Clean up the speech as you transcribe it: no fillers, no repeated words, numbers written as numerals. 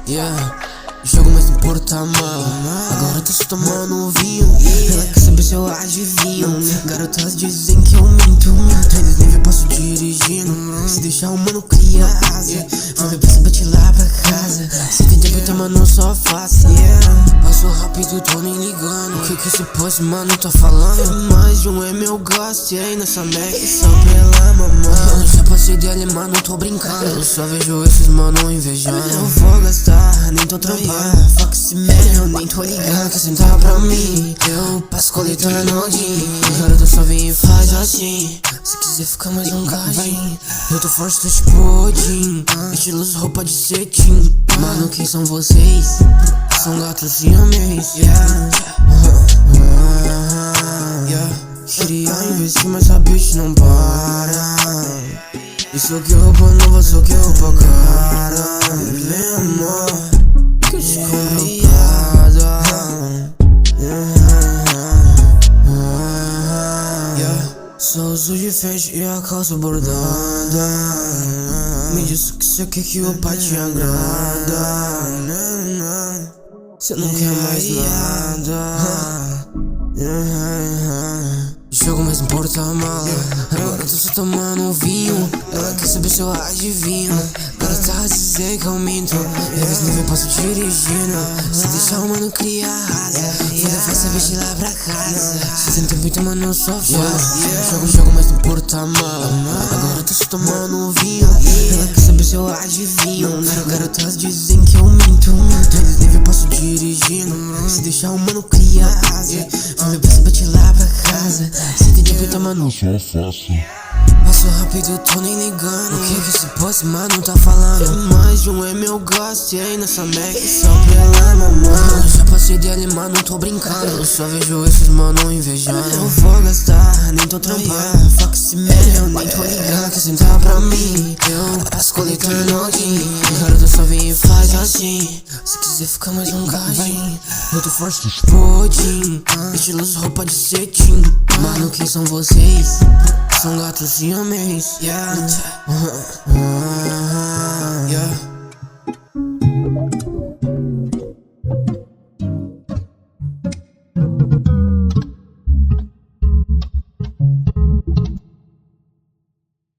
Yeah, jogo mais no porta-mala. Agora tô só tomando um vinho. Ela quer saber se eu adivinho. Garotas dizem que eu minto. Eles nem eu passo dirigindo. Se deixar o mano cria asa. Vou beber essa bate lá pra casa. Se tem tempo, tá, mano, só faça. Passo rápido, tô nem ligando. O que esse post, mano, tá falando? Mais de um é meu gosto. E aí nessa Mac, só pela mamãe. Já passei dele, mano, tô brincando. Eu só vejo esses mano invejando. Eu vou gastar, nem tô trampando. Fuck esse man, eu nem tô ligando. Quer sentar pra mim, eu passo coletando o din. Garoto só vem e faz assim. Se quiser ficar mais um gadinho, eu tô forte, tô tipo Odin. Estilos, roupa de cetim. Mano, quem são vocês? São gatos siamês. Queria investir, mas a bitch não para. Isso que roupa nova, só que roupa cara. Vem amor, que eu te compro Prada. Só uso de frente e a calça bordada. Me diz o que cê quer que o pai te agrada. Cê não quer mais nada. Jogo mais no porta-mala. Agora tô só tomando um vinho. Ela quer saber se eu adivinho. Ela dizer que eu minto. Eles nem eu passo dirigindo. Se deixar o mano cria rasa. Vou levar essa bitch lá pra casa. Se tem tempo, então, mano, eu só faço. Jogo mais no porta-mala. Agora tô só tomando um vinho. Ela quer saber se eu adivinho. Garotas dizem que eu minto. Eles nem eu passo dirigindo. Se deixar o mano cria rasa. Vou levar essa bitch lá pra casa. Se tem tempo, então, mano, só faço. Passo rápido, tô nem ligando. O que esse post, mano, tá falando? Mais de um é meu gosto. E aí nessa Mac, só pela mamãe. Já passei dele, mano, tô brincando. Eu só vejo esses mano invejando. Eu vou gastar, nem tô trampando. Fuck esse man, eu nem tô ligando. Quer sentar pra mim, eu passo coletando o din. Garoto só vem e faz assim. Se quiser ficar mais um gadinho, eu tô forte, tô tipo Odin. Estilos, roupa de cetim. Mano, quem são vocês? São gatos siamês.